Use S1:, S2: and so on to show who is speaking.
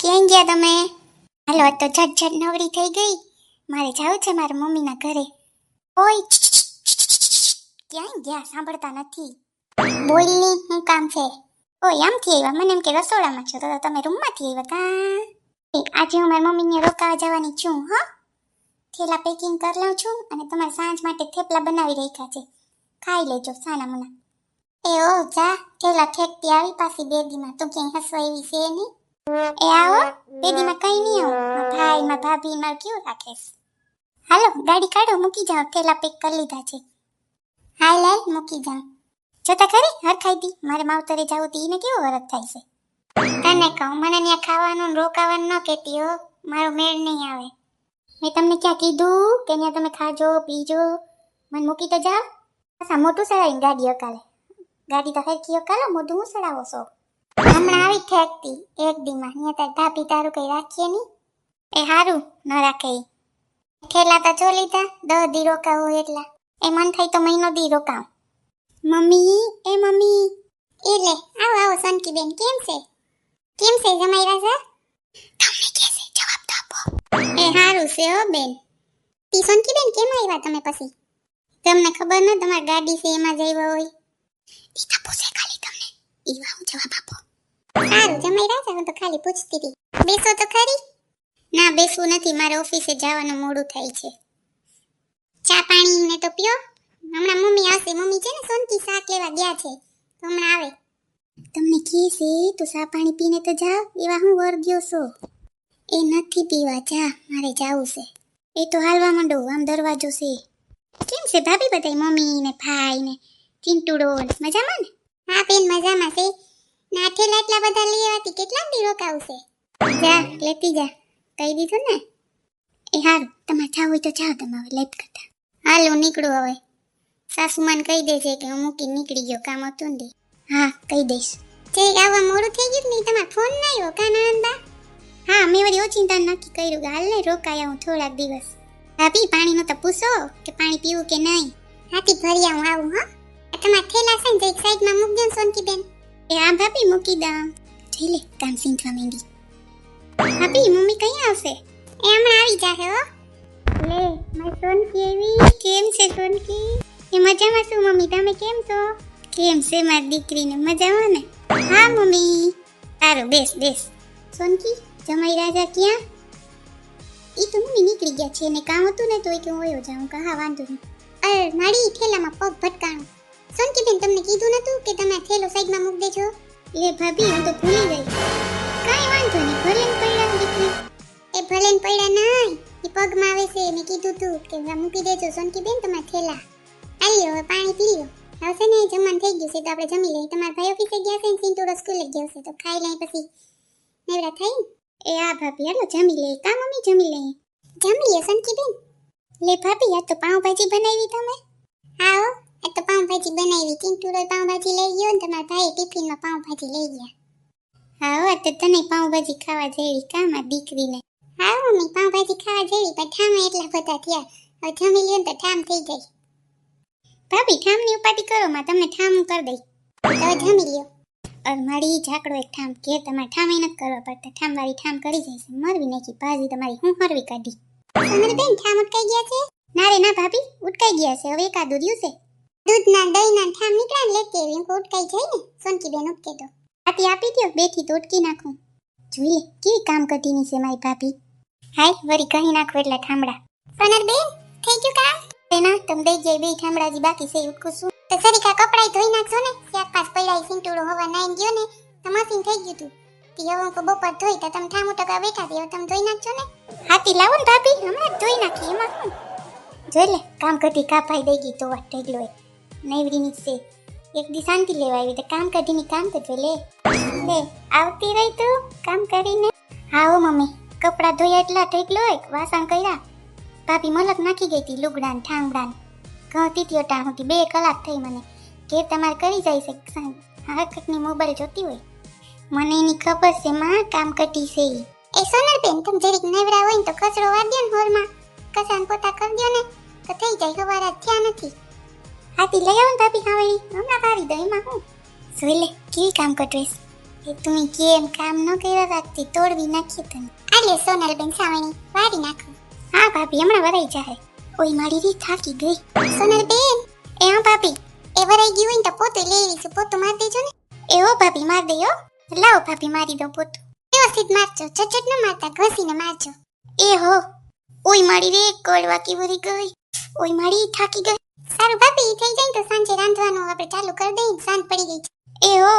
S1: ક્યાં ગયા તમે? હાલો તો ઝટ નવરી થઈ ગઈ. મારે જાવું છે મારા મમ્મીના ઘરે. ઓય ક્યાં ગયા? સાંભળતા નથી. બોલની, શું કામ છે? ઓય આમથી આવ્યા, મને એમ કે રસોડામાં છો, તો તમે રૂમમાંથી આવ્યા કા? આજે હું મારી મમ્મીને રોકાવા જવાની છું. હા, થેલા પેકિંગ કરી લઉં છું અને તમારે સાંજ માટે થેપલા બનાવી રાખ્યા છે, ખાઈ લેજો સાના મુના. એ ઓ જા, થેલા ઠેકતી આવી પાછી બેદીમાં. તું ક્યાંય હસવા એવી છે નહીં. એ આવો, બેદીમાં કઈ નહીં આવું. ભાઈ માં ભાભી માં કેવું રાખેશ? હાલો ગાડી કાઢો, મૂકી જાઓ, થેલા પેક કરી લીધા છે. હાલ હાલ મૂકી જાઓ. જોતા ખરી હરખાઈ દી, મારે માવતરે જાવું તી એને કેવો વરત થાય છે. તને કહું, મને ત્યાં ખાવાનું રોકાવાનું ન કહેતી હો, મારો મેળ નહીં આવે. મેં તમને ક્યાં કીધું કે ત્યાં તમે ખાજો પીજો? મને મૂકી તો જાઓ. પાછા મોટું સડાવીને ગાડી અકાલે. ગાડી તો હરખી અકાલો, મોઢું હું સડાવો છો? હમણાં આવી ઠેકતી એક દીમાં, ત્યાં તાર ભાભી તારું કઈ રાખીએ નહીં. એ હારું ન રાખે. ઠેલા તો જો લીધા, 10 દી રોકાવું એટલા. એ મન થાય તો મહિનો દી રોકાવ. મમ્મી, એ મમ્મી, એ લે આવો આવો સોનકી બેન, કેમ છે? કેમ છે જમાઈ રાજા? તમને કે છે જવાબ તો આપો. એ હારું છે હો બેન. તી સોનકી બેન કેમ આવ્યા તમે પછી? તમને ખબર ન તમારી ગાડી છે એમાં જ આવ્યા હોય. ઈ તો પૂછે ખાલી તમને, ઈ વાહ જવાબ આપો. હારું જમાઈ રાજા, હું તો ખાલી પૂછતી હતી. બેસો તો ખરી? ના બેસવું નથી, મારે ઓફિસે જવાનું મોડું થાય છે. ચા પાણી ને તો પીઓ. હમણાં મમ્મી આવશે, મમ્મી છે ને સોનકી શાક લેવા ગયા છે, તો હમણાં આવે. તમને કી છે તો ચા પાણી પીને તો જાઓ, એવા હું વર્ગ્યો છો? એ નથી પીવા, જા મારે જાવું છે. એ તો હાલવા માંડો, આમ દરવાજો છે. કેમ છે ભાભી બધાય, મમ્મી ને ભાઈ ને ચિંટુડો મજામાં ને? હા બેન મજામાં છે. ના ઠેલા એટલા બધા લઈ આવતી, કેટલા દી રોકાવશે? જા લેતી જા, કહી દીધું ને. એ હારું, તમારે જાવ હોય તો જાઓ, તમે હવે લેટ કરતા. હાલ હું નીકળું હવે. સાસુમાન કહી દેજે કે હું મૂકી નીકળી ગયો, કામ હતું ને. હા કહી દઈશ. ઠીક, આવવા મોડું થઈ ગયું નહીં, તમારો ફોન ના આવ્યો કા નણંદા? હા મેં વળી ઓચિંતા નક્કી કર્યું કે હાલ ને રોકાયા હું થોડાક દિવસ. ભાભી પાણીનો તો પૂછો કે પાણી પીવું કે નહીં. હાથી ભરી આવું આવું. હા તમારા થેલા છે ને એક સાઈડમાં મૂક દો સોનકી બેન. એ હા ભાભી મૂકી દઉં. જઈ લે, કામ સીંધવા માંડી. ભાભી મમ્મી કઈ આવશે? એ હમણાં આવી જાહે હો. લે મારી સોનકી આવી. કેમ છે સોનકી? એ મજામાં છું મમ્મી, તમે કેમ છો? કેમ છે મારી દીકરીને, મજામાં ને? હા મમ્મી. સારું બેસ બેસ. સોનકી જમાઈ રાજા ક્યાં? ઈ તો મમ્મી નીકળી ગયા છે, ને કામ હતું ને તો કે હું વયો જાઉં. હા વાંધો નહીં. અરે મારી થેલામાં પગ ભટકાણું. સોનકી બેન તમને કીધું નતું કે તમે થેલો સાઈડમાં મૂક દેજો? લે ભાભી હું તો ભૂલી ગઈ. કાઈ વાંધો નહીં, ભલે ને પડ્યા દીકરી. એ ભલે ને પડ્યા નહીં, એ પગમાં આવે છે. મેં કીધું તું કે મૂકી દેજો સોનકી બેન તમારા થેલા. આલ્યો હવે પાણી પી લ્યો. હવે છે ને જમવાનું થઈ ગયું છે તો આપણે જમી લઈએ. તમારા ભાઈ ઓફિસે ગયા છે ને સિંટુડો સ્કૂલે ગયો છે, તો ખાઈ લઈ પછી નેવડા થઈ. એ આ ભાભી હાલો જમી લઈએ. કા મમ્મી જમી લઈએ? જમી લઈએ સોનકી બેન. લે ભાભી આ તો પાઉંભાજી બનાવી તમે? હા હો, આ તો પાઉંભાજી બનાવી. સિંટુડો પાઉંભાજી લઈ ગયો ને તમારા ભાઈ ટિફિનમાં પાઉંભાજી લઈ ગયા. હા હો, તો તને પાઉંભાજી ખાવા જેવી કામાં દીકરીને. હા મમ્મી પાઉંભાજી ખાવા જેવી, પણ ઠામ એટલા બધા થયા. હવે જમી લ્યો ને તો ઠામ થઈ જાય. ભાભી ઠામની ઉપાધિ કરો માં, તમને ઠામ કરી દઈ. તો જમી લ્યો. અર મારી ઝાકડો એક ઠામ કે તમારે ઠામ નથી કરવા પડતા. ઠામ વાળી ઠામ કરી જાય છે, મરવી નાખી ભાજી તમારી. હું હરવી કાઢી. તમારે બેન ઠામ ઉટકાઈ ગયા છે? ના રે ના ભાભી, ઉટકાઈ ગયા છે. હવે એકાદું રહ્યું છે. દૂધના દહીંના ઠામ નીકળ્યા ને લેતી એવી. ઉટકાઈ જાય ને સોનકી બેન ઉટકે તો આથી આપી દો, બેઠી તો ઉટકી નાખું. જોઈ લે કેવી કામ કટીની છે મારી ભાભી. હાય વળી કહી નાખો એટલે ઠામડા. સોનર બેન થઈ ગયું કામ? ના તમે દઈ જાય બે ઠામડાજી બાકી છે, ઉટકું છું. તો સરીકા કપડાય ધોઈ નાખજો ને. ચાર પાંચ પૈડા સિંટુડો હવા નાઈન ગયો ને તો મશીન થઈ ગયું તું. તી હવે હું બપોર ધોઈ તો તમે ઠામું ટકા બેઠા છે, હવે તમે ધોઈ નાખજો ને. હાથી લાવો ને ભાભી, હમણાં જ ધોઈ નાખી. એમાં શું જોઈ લે, કામ કઢી કાપાઈ દઈ ગઈ તો વાત ઢગલો એક નૈવરીની છે. એક દી શાંતિ લેવા આવી તો કામ કઢીની કામ તો જો લે લે આવતી રહી તું કામ કરીને. હા હો મમ્મી, કપડાં ધોયા એટલા ઢગલો એક વાસણ કર્યા. ભાભી મલક નાખી ગઈ હતી લુગડાન ઠાંગડાન. ઘઉંથી ત્યોટા હતી 2 કલાક થઈ મને. ઘેર તમારે કરી જાય છે હકની મોબાઈલ જોતી હોય. મને એની ખબર છે માં કામ કટી છે. એ સોનલ બેન તમે જરીક નેવડા હોય ને તો કચરો વાર દો ને હોરમાં, કસાન પોતા કરી દો ને તો થઈ જાય. હવારા થયા નથી. હાથી લઈ આવો ને ભાભી ખાવાની, હમણાં કાઢી દો. એમાં હું જોઈ લે કેવી કામ કટવેશ. એ તમે કેમ કામ ન કર્યા રાખતી તોડવી નાખી તને આલે સોનલબેન સાવણી વારી નાખો હા ભાભી હમણાં વરાઈ જાય ઓય મારી રી થાકી ગઈ સોનલબેન એ હા ભાભી એ વરાઈ ગઈ હોય ને તો પોતે લેવી છે પોતું માર દેજો ને એ હો ભાભી માર દે હો લાવો ભાભી મારી દો પોતું વ્યવસ્થિત મારજો ઝટઝટ ન મારતા ઘસીને મારજો એ હો ઓય મારી રે કડવા કી વરી ગઈ ઓય મારી થાકી ગઈ સારું ભાભી થઈ જાય તો સાંજે રાંધવાનું આપણે ચાલુ કરી દઈએ સાંજ પડી ગઈ છે એ હો